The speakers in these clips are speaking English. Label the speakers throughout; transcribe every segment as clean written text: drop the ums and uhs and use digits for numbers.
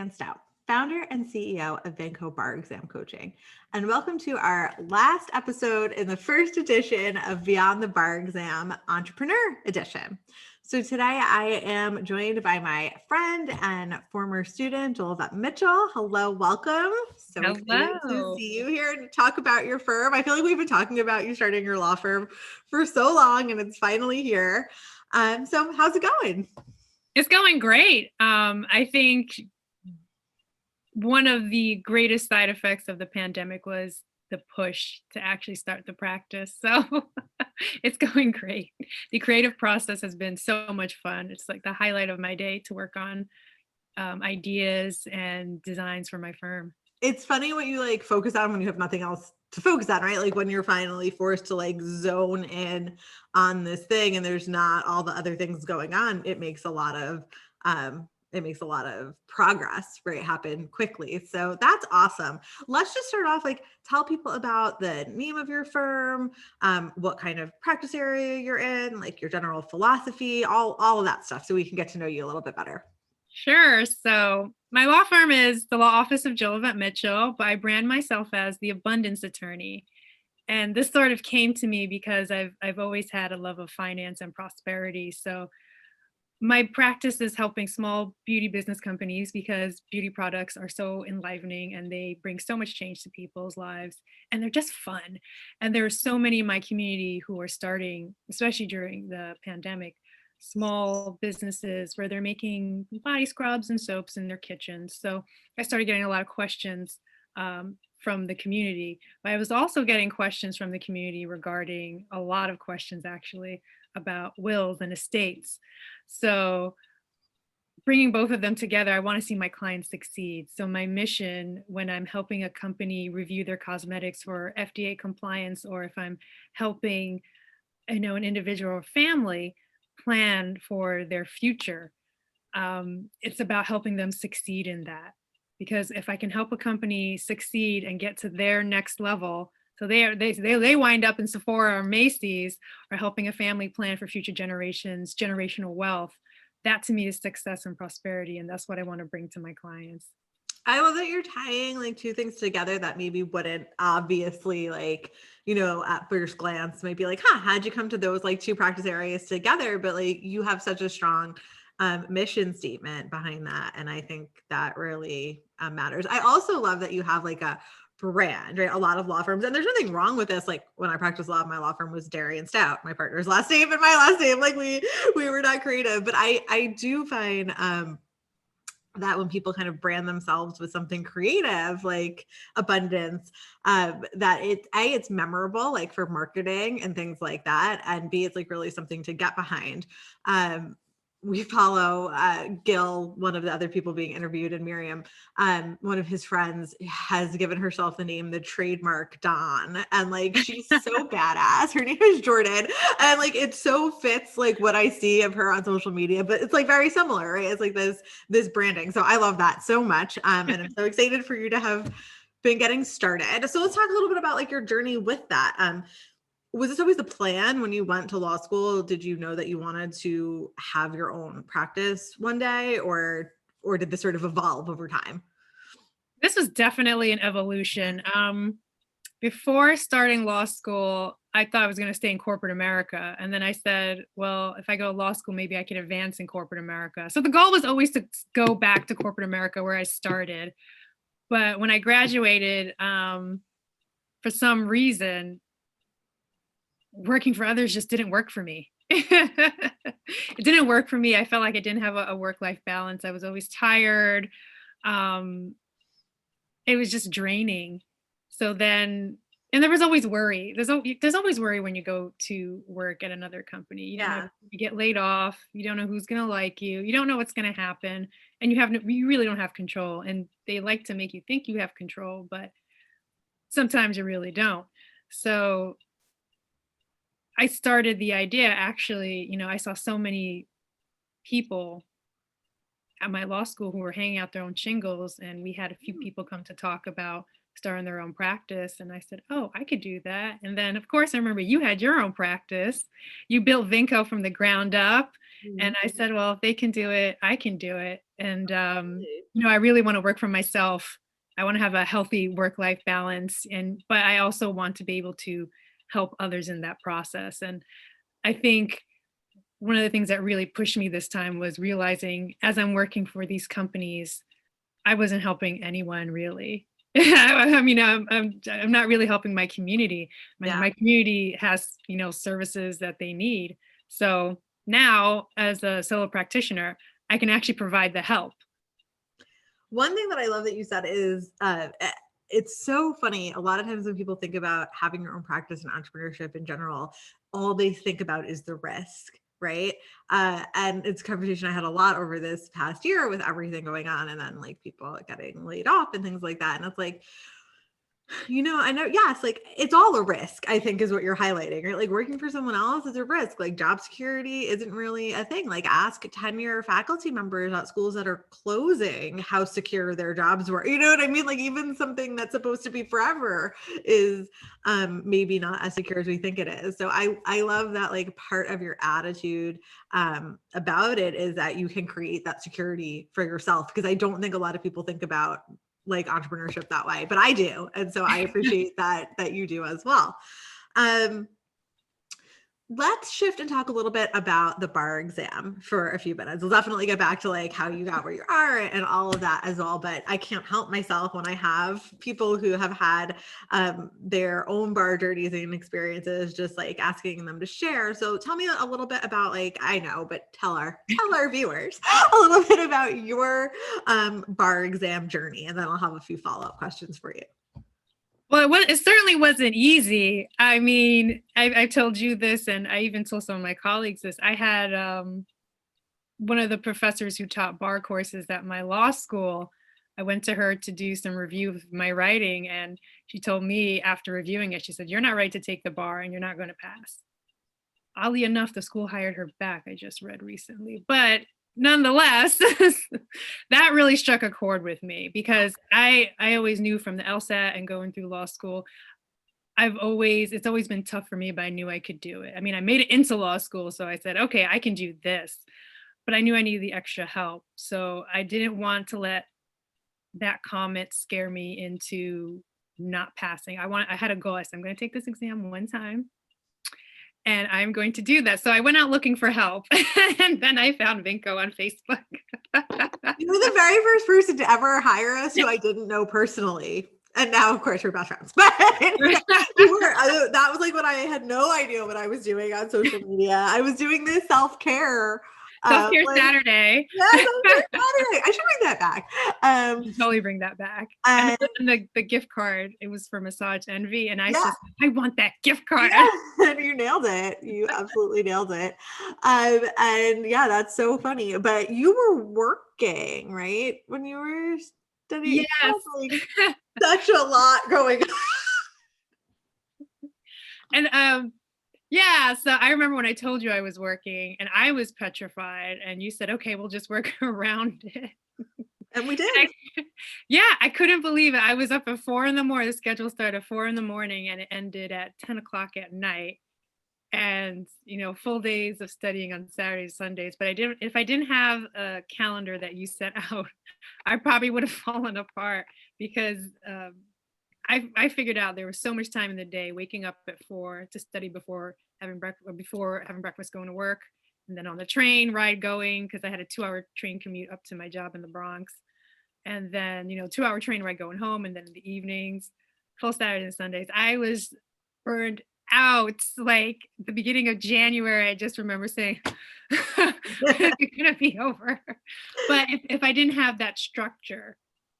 Speaker 1: Dan Stout, founder and CEO of Vinco Bar Exam Coaching. And welcome to our last episode in the first edition of Beyond the Bar Exam Entrepreneur Edition. So today I am joined by my friend and former student, Jolevette Mitchell. Hello, welcome. So excited to see you here and talk about your firm. I feel like we've been talking about you starting your law firm for so long and it's finally here. So how's it going?
Speaker 2: It's going great. I think one of the greatest side effects of the pandemic was the push to actually start the practice. So it's going great. The creative process has been so much fun. It's like the highlight of my day to work on ideas and designs for my firm.
Speaker 1: It's funny what you like focus on when you have nothing else to focus on, right? Like when you're finally forced to like zone in on this thing and there's not all the other things going on, it makes a lot of progress, right, happen quickly. So that's awesome. Let's just start off, like tell people about the name of your firm, what kind of practice area you're in, like your general philosophy, all of that stuff, so we can get to know you a little bit better.
Speaker 2: Sure. So my law firm is the Law Office of Jolevette Mitchell, but I brand myself as the Abundance Attorney. And this sort of came to me because I've always had a love of finance and prosperity. So my practice is helping small beauty business companies because beauty products are so enlivening and they bring so much change to people's lives and they're just fun. And there are so many in my community who are starting, especially during the pandemic, small businesses where they're making body scrubs and soaps in their kitchens. So I started getting a lot of questions from the community, but I was also getting questions from the community regarding a lot of questions actually about wills and estates. So bringing both of them together, I want to see my clients succeed. So my mission when I'm helping a company review their cosmetics for FDA compliance, or if I'm helping, an individual or family plan for their future, it's about helping them succeed in that. Because if I can help a company succeed and get to their next level, so they wind up in Sephora or Macy's, or helping a family plan for future generations, generational wealth, that to me is success and prosperity. And that's what I want to bring to my clients.
Speaker 1: I love that you're tying like two things together that maybe wouldn't obviously like, at first glance might be like, how'd you come to those like two practice areas together? But like you have such a strong mission statement behind that. And I think that really matters. I also love that you have like a brand, right? A lot of law firms, and there's nothing wrong with this. Like when I practiced law, my law firm was Darian Stout, my partner's last name and my last name. Like we were not creative, but I do find that when people kind of brand themselves with something creative like abundance, that it's memorable, like for marketing and things like that, and B, it's like really something to get behind. We follow Gil, one of the other people being interviewed, and Miriam, one of his friends, has given herself the name, the trademark Dawn. And like, she's so badass. Her name is Jordan. And like, it so fits like what I see of her on social media, but it's like very similar, right? It's like this branding. So I love that so much. And I'm so excited for you to have been getting started. So let's talk a little bit about like your journey with that. Was this always the plan when you went to law school? Did you know that you wanted to have your own practice one day, or did this sort of evolve over time?
Speaker 2: This was definitely an evolution. Before starting law school, I thought I was going to stay in corporate America. And then I said, well, if I go to law school, maybe I can advance in corporate America. So the goal was always to go back to corporate America where I started. But when I graduated, for some reason, working for others just didn't work for me. It didn't work for me. I felt like I didn't have a work-life balance. I was always tired. It was just draining. So then, and there was always worry. There's always worry when you go to work at another company. You don't know, you get laid off. You don't know who's going to like you. You don't know what's going to happen. And you really don't have control. And they like to make you think you have control, but sometimes you really don't. So I started the idea, actually, I saw so many people at my law school who were hanging out their own shingles, and we had a few people come to talk about starting their own practice. And I said, oh, I could do that. And then, of course, I remember you had your own practice. You built Vinco from the ground up. Mm-hmm. And I said, well, if they can do it, I can do it. And,
Speaker 1: Really.
Speaker 2: I really want to work for myself. I want to have a healthy work-life balance. But I also want to be able to help others in that process. And I think one of the things that really pushed me this time was realizing as I'm working for these companies, I wasn't helping anyone really. I mean, I'm not really helping my community.
Speaker 1: Yeah.
Speaker 2: My community has, services that they need. So now, as a solo practitioner, I can actually provide the help.
Speaker 1: One thing that I love that you said is it's so funny. A lot of times when people think about having your own practice and entrepreneurship in general, all they think about is the risk, right? And it's a conversation I had a lot over this past year with everything going on, and then like people getting laid off and things like that. And it's like, I know, yes, like it's all a risk, I think is what you're highlighting, right? Like working for someone else is a risk. Like job security isn't really a thing. Like ask tenure faculty members at schools that are closing how secure their jobs were. You know what I mean? Like even something that's supposed to be forever is maybe not as secure as we think it is. So I love that like part of your attitude about it is that you can create that security for yourself, because I don't think a lot of people think about like entrepreneurship that way, but I do. And so I appreciate that you do as well. Um, let's shift and talk a little bit about the bar exam for a few minutes. We'll definitely get back to like how you got where you are and all of that as well. But I can't help myself when I have people who have had their own bar journeys and experiences, just like asking them to share. So tell me a little bit about like, I know, but tell our viewers a little bit about your bar exam journey, and then I'll have a few follow-up questions for you.
Speaker 2: Well, it certainly wasn't easy. I mean, I told you this, and I even told some of my colleagues this. I had one of the professors who taught bar courses at my law school. I went to her to do some review of my writing, and she told me after reviewing it, she said, "You're not right to take the bar, and you're not going to pass." Oddly enough, the school hired her back, I just read recently. But nonetheless, that really struck a chord with me because I always knew from the LSAT and going through law school, it's always been tough for me, but I knew I could do it. I mean, I made it into law school, so I said, okay, I can do this, but I knew I needed the extra help. So I didn't want to let that comment scare me into not passing. I had a goal. I said, I'm going to take this exam one time and I'm going to do that. So I went out looking for help and then I found Vinco on Facebook.
Speaker 1: You were the very first person to ever hire us who I didn't know personally. And now, of course, we're best friends. But that was like when I had no idea what I was doing on social media. I was doing this self-care.
Speaker 2: Self-care Saturday.
Speaker 1: Yeah, self-care Saturday. I should bring that back.
Speaker 2: Totally bring that back.
Speaker 1: And
Speaker 2: the gift card, it was for Massage Envy. And I
Speaker 1: yeah.
Speaker 2: said, I want that gift card.
Speaker 1: Yeah, you nailed it. You absolutely nailed it. And yeah, that's so funny. But you were working, right? When you were studying.
Speaker 2: Yes.
Speaker 1: Like such a lot going on.
Speaker 2: And yeah, so I remember when I told you I was working and I was petrified and you said, okay, we'll just work around it.
Speaker 1: And we did.
Speaker 2: I couldn't believe it. I was up at 4 a.m. The schedule started at 4 a.m. and it ended at 10 o'clock at night. And, full days of studying on Saturdays, Sundays. But if I didn't have a calendar that you set out, I probably would have fallen apart because I figured out there was so much time in the day, waking up at 4 to study before having breakfast, going to work, and then on the train ride going, because I had a 2-hour train commute up to my job in the Bronx. And then, 2-hour train ride going home, and then in the evenings, full Saturdays and Sundays. I was burned out. Like the beginning of January, I just remember saying, it's gonna be over. But if I didn't have that structure,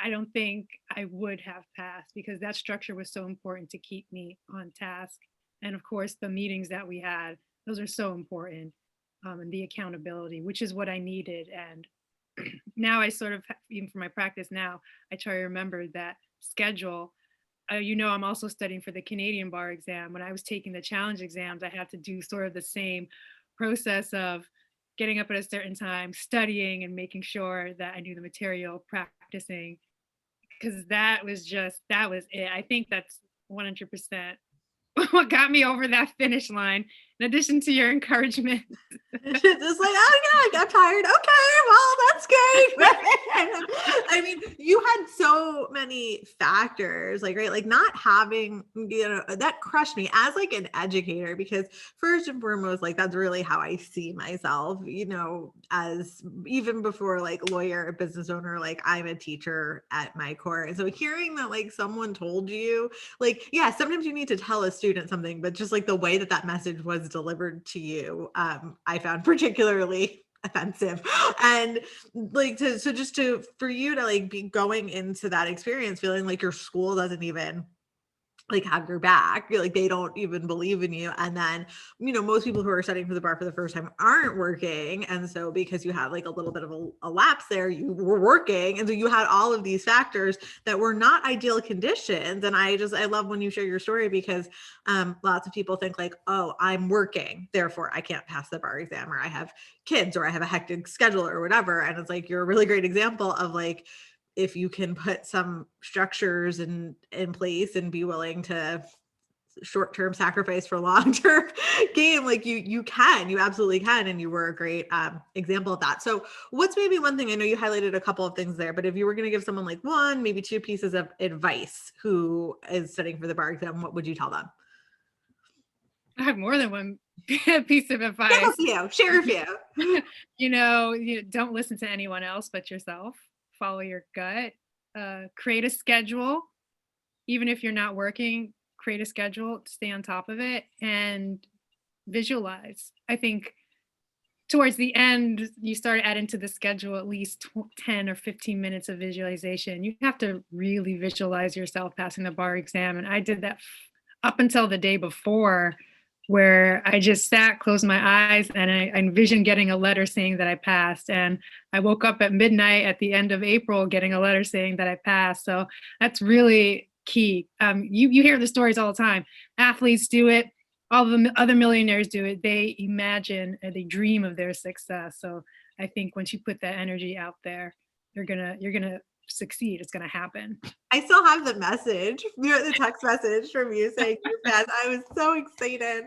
Speaker 2: I don't think I would have passed because that structure was so important to keep me on task. And of course, the meetings that we had, those are so important. And the accountability, which is what I needed. And now I sort of, even for my practice now, I try to remember that schedule. I'm also studying for the Canadian bar exam. When I was taking the challenge exams, I had to do sort of the same process of getting up at a certain time, studying and making sure that I knew the material, practicing, because that was it. I think that's 100% what got me over that finish line. in addition to your encouragement.
Speaker 1: Just like, oh yeah, I'm tired. Okay, well, that's great. I mean, you had so many factors, like, right, like not having, that crushed me as like an educator, because first and foremost, like that's really how I see myself, as even before like lawyer, business owner, like I'm a teacher at my core. And so hearing that like someone told you, like, yeah, sometimes you need to tell a student something, but just like the way that that message was delivered to you, I found particularly offensive. And like for you to like be going into that experience feeling like your school doesn't even like have your back, like they don't even believe in you. And then, most people who are studying for the bar for the first time aren't working. And so because you had like a little bit of a lapse there, you were working. And so you had all of these factors that were not ideal conditions. And I love when you share your story, because lots of people think like, oh, I'm working, therefore I can't pass the bar exam, or I have kids, or I have a hectic schedule, or whatever. And it's like, you're a really great example of like, if you can put some structures in place and be willing to short-term sacrifice for long-term gain, like you absolutely can. And you were a great example of that. So what's maybe one thing, I know you highlighted a couple of things there, but if you were going to give someone like one, maybe two pieces of advice who is studying for the bar exam, what would you tell them?
Speaker 2: I have more than one piece of advice.
Speaker 1: Share a few.
Speaker 2: You don't listen to anyone else but yourself. Follow your gut. Create a schedule. Even if you're not working, create a schedule, stay on top of it, and visualize. I think towards the end, you start adding to the schedule at least 10 or 15 minutes of visualization. You have to really visualize yourself passing the bar exam. And I did that up until the day before, where I just sat, closed my eyes, and I envisioned getting a letter saying that I passed. And I woke up at midnight at the end of April getting a letter saying that I passed. So that's really key. You hear the stories all the time. Athletes do it. All the other millionaires do it. They imagine, they dream of their success. So I think once you put that energy out there, you're gonna succeed. It's gonna happen.
Speaker 1: I still have the message, the text message from you saying you passed. I was so excited.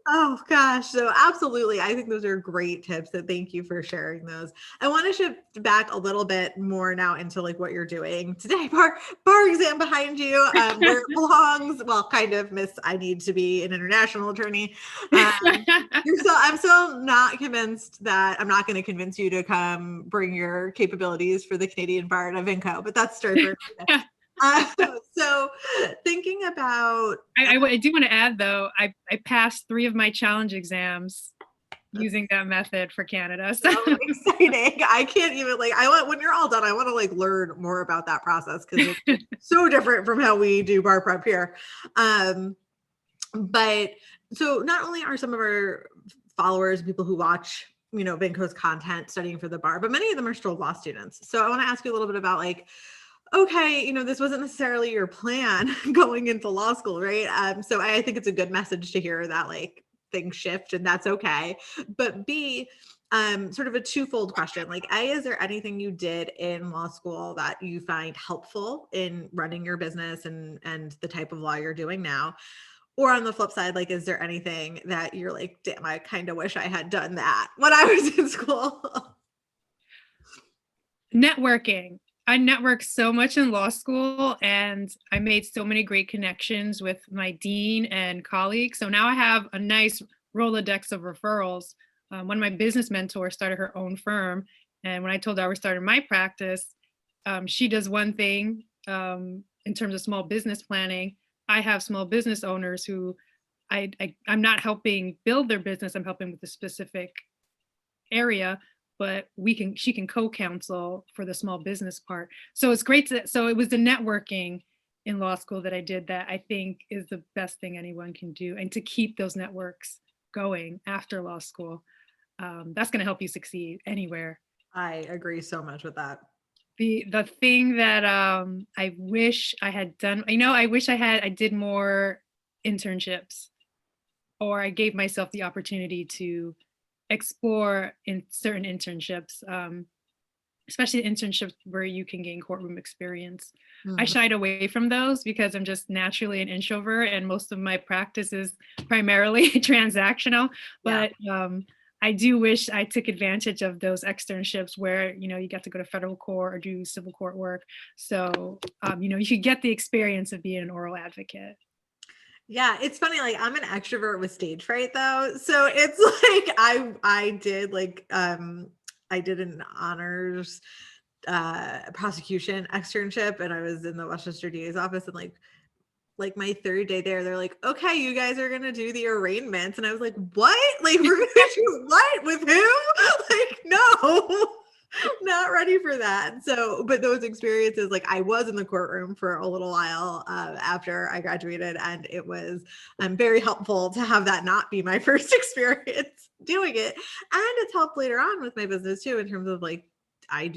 Speaker 1: Oh gosh. So absolutely. I think those are great tips. And thank you for sharing those. I want to shift back a little bit more now into like what you're doing today. Bar exam behind you, where it belongs. Well, kind of, Miss, I need to be an international attorney. I'm still not convinced that I'm not going to convince you to come bring your capabilities for the Canadian bar to Vinco, but that's story for so thinking about,
Speaker 2: I do want to add though, I passed 3 of my challenge exams using that method for Canada.
Speaker 1: So exciting. I can't even when you're all done, I want to like learn more about that process, because it's so different from how we do bar prep here. But so not only are some of our followers, people who watch, Vinco's content studying for the bar, but many of them are still law students. So I want to ask you a little bit about like, okay, this wasn't necessarily your plan going into law school, right? So I think it's a good message to hear that like things shift, and that's okay. But B, sort of a twofold question. Like, A, is there anything you did in law school that you find helpful in running your business and the type of law you're doing now? Or on the flip side, like, is there anything that you're like, damn, I kind of wish I had done that when I was in school?
Speaker 2: Networking. I networked so much in law school, and I made so many great connections with my dean and colleagues. So now I have a nice Rolodex of referrals. One of my business mentors started her own firm. And when I told her I was starting my practice, she does one thing in terms of small business planning. I have small business owners who I'm not helping build their business. I'm helping with a specific area, but she can co-counsel for the small business part. So it's great so it was the networking in law school that I did that I think is the best thing anyone can do, and to keep those networks going after law school. That's going to help you succeed anywhere.
Speaker 1: I agree so much with that.
Speaker 2: The thing that I wish I had done, I wish I did more internships, or I gave myself the opportunity to explore in certain internships. especially internships where you can gain courtroom experience. I
Speaker 1: Mhm.
Speaker 2: shied away from those because I'm just naturally an introvert and most of my practice is primarily transactional.
Speaker 1: Yeah.
Speaker 2: But I do wish I took advantage of those externships where, you got to go to federal court or do civil court work. So, you could get the experience of being an oral advocate.
Speaker 1: Yeah, it's funny, like, I'm an extrovert with stage fright though, so it's like I did an honors prosecution externship, and I was in the Westchester DA's office, and like my third day there, they're like, okay, you guys are gonna do the arraignments, and I was like, what? Like, we're gonna do what with who? Like, no. Not ready for that. So, but those experiences, like, I was in the courtroom for a little while after I graduated, and it was very helpful to have that not be my first experience doing it. And it's helped later on with my business too, in terms of like, I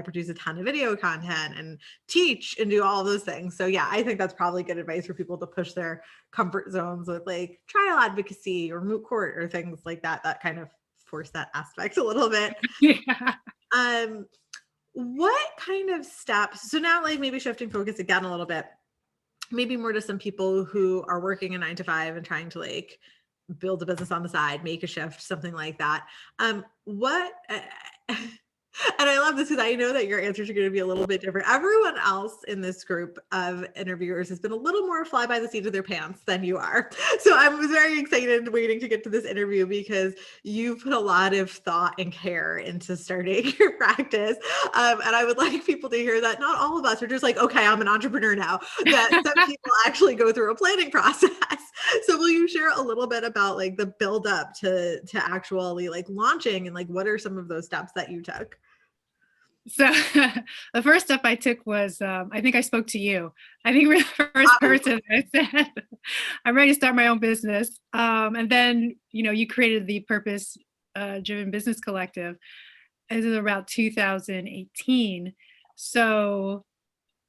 Speaker 1: produce a ton of video content and teach and do all of those things. So yeah, I think that's probably good advice for people to push their comfort zones with like trial advocacy or moot court or things like that, that kind of force that aspect a little bit.
Speaker 2: Yeah.
Speaker 1: Um, what kind of steps? So now, like, maybe shifting focus again a little bit, maybe more to some people who are working a 9 to 5 and trying to like build a business on the side, make a shift, something like that. What and I love this because I know that your answers are going to be a little bit different. Everyone else in this group of interviewers has been a little more fly by the seat of their pants than you are. So I was very excited waiting to get to this interview because you put a lot of thought and care into starting your practice. And I would like people to hear that not all of us are just like, okay, I'm an entrepreneur now, that some people actually go through a planning process. So will you share a little bit about like the build up to actually like launching, and like what are some of those steps that you took?
Speaker 2: So the first step I took was, I think I spoke to you. I think we're the first
Speaker 1: Obviously.
Speaker 2: person that said, I'm ready to start my own business. And then, you created the Purpose Driven Business Collective. It was around 2018. So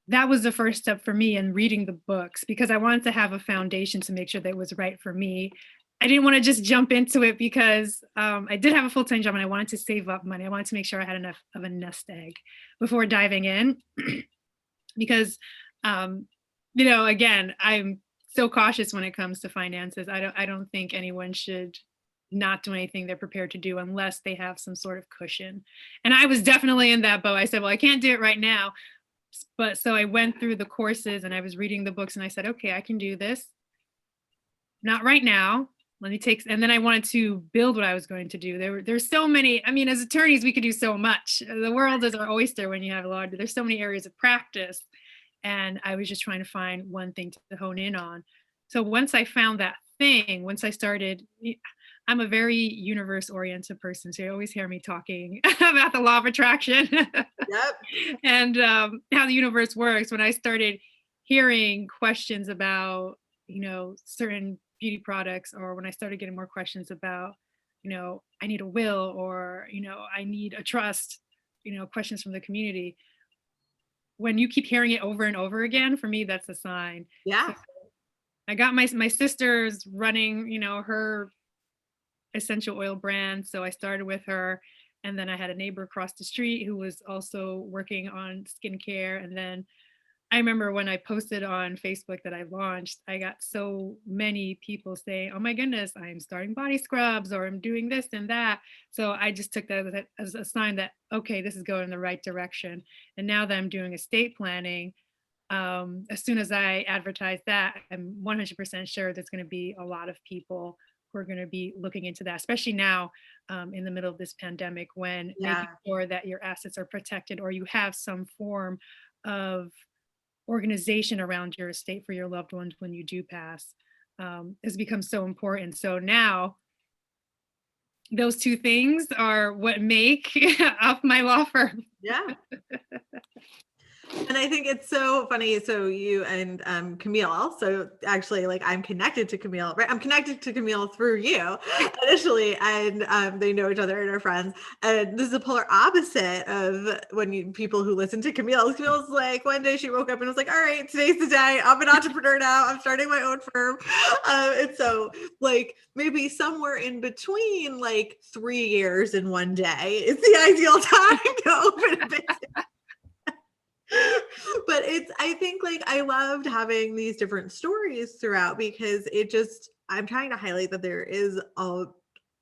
Speaker 2: that was the first step for me in reading the books because I wanted to have a foundation to make sure that it was right for me. I didn't want to just jump into it because I did have a full-time job and I wanted to save up money. I wanted to make sure I had enough of a nest egg before diving in because, again, I'm so cautious when it comes to finances. I don't think anyone should not do anything they're prepared to do unless they have some sort of cushion. And I was definitely in that boat. I said, well, I can't do it right now. But so I went through the courses and I was reading the books and I said, okay, I can do this. Not right now. Let me take, and then I wanted to build what I was going to do. There's so many, I mean, as attorneys, we could do so much. The world is our oyster when you have a law. There's so many areas of practice. And I was just trying to find one thing to hone in on. So once I found that thing, once I started, I'm a very universe oriented person. So you always hear me talking about the law of attraction
Speaker 1: Yep.
Speaker 2: and how the universe works. When I started hearing questions about, certain beauty products, or when I started getting more questions about, I need a will, or, I need a trust, questions from the community. When you keep hearing it over and over again, for me, that's a sign. So
Speaker 1: Yeah.
Speaker 2: I got my sister's running, her essential oil brand. So I started with her. And then I had a neighbor across the street who was also working on skincare. And then I remember when I posted on Facebook that I launched, I got so many people saying, oh my goodness, I'm starting body scrubs, or I'm doing this and that. So I just took that as a sign that, okay, this is going in the right direction. And now that I'm doing estate planning, as soon as I advertise that, I'm 100% sure there's going to be a lot of people who are going to be looking into that, especially now in the middle of this pandemic, when making
Speaker 1: Yeah.
Speaker 2: sure that your assets are protected or you have some form of organization around your estate for your loved ones when you do pass has become so important. So now those two things are what make up my law firm.
Speaker 1: Yeah. And I think it's so funny. So you and Camille. So actually, like I'm connected to Camille, right? I'm connected to Camille through you initially, and they know each other and are friends. And this is the polar opposite of when people who listen to Camille. Camille's like one day she woke up and was like, "All right, today's the day. I'm an entrepreneur now. I'm starting my own firm." And so, like maybe somewhere in between, like 3 years and one day is the ideal time to open a business. But I think like I loved having these different stories throughout because I'm trying to highlight that there is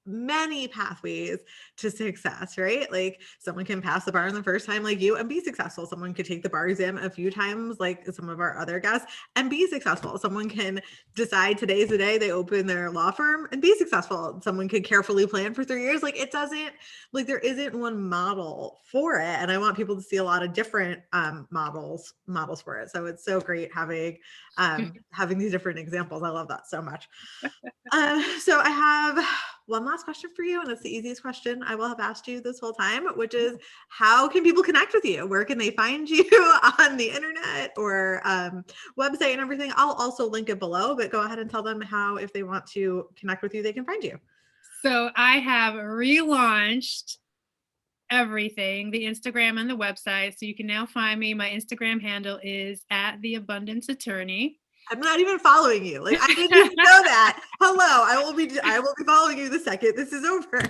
Speaker 1: many pathways to success, right? Like someone can pass the bar on the first time like you and be successful. Someone could take the bar exam a few times like some of our other guests and be successful. Someone can decide today's the day they open their law firm and be successful. Someone could carefully plan for 3 years. Like it doesn't, like there isn't one model for it. And I want people to see a lot of different models for it. So it's so great having these different examples. I love that so much. So I have one last question for you, and it's the easiest question I will have asked you this whole time, which is how can people connect with you? Where can they find you on the internet or website and everything? I'll also link it below, but go ahead and tell them how, if they want to connect with you, they can find you.
Speaker 2: So I have relaunched everything, the Instagram and the website. So you can now find me. My Instagram handle is @theabundanceattorney.
Speaker 1: I'm not even following you. Like I didn't even know that. Hello, I will be following you the second this is over.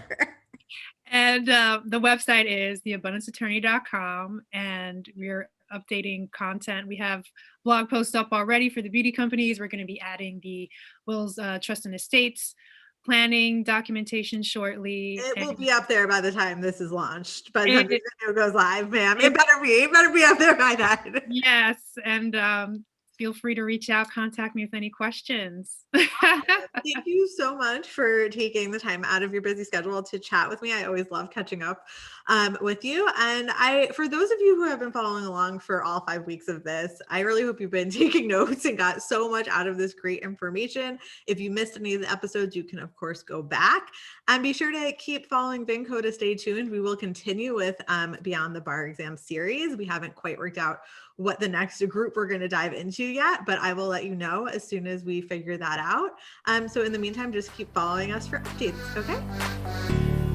Speaker 2: And the website is theabundanceattorney.com, and we're updating content. We have blog posts up already for the beauty companies. We're going to be adding the wills, trust and estates planning documentation shortly.
Speaker 1: It will be up there by the time this is launched. By the time
Speaker 2: It,
Speaker 1: this video goes live, ma'am. It better be up there by then.
Speaker 2: yes, and feel free to reach out, contact me with any questions.
Speaker 1: Thank you so much for taking the time out of your busy schedule to chat with me. I always love catching up with you. And for those of you who have been following along for all 5 weeks of this, I really hope you've been taking notes and got so much out of this great information. If you missed any of the episodes, you can of course go back and be sure to keep following Vinco to stay tuned. We will continue with Beyond the Bar Exam series. We haven't quite worked out what the next group we're going to dive into yet, but I will let you know as soon as we figure that out. So in the meantime, just keep following us for updates, okay?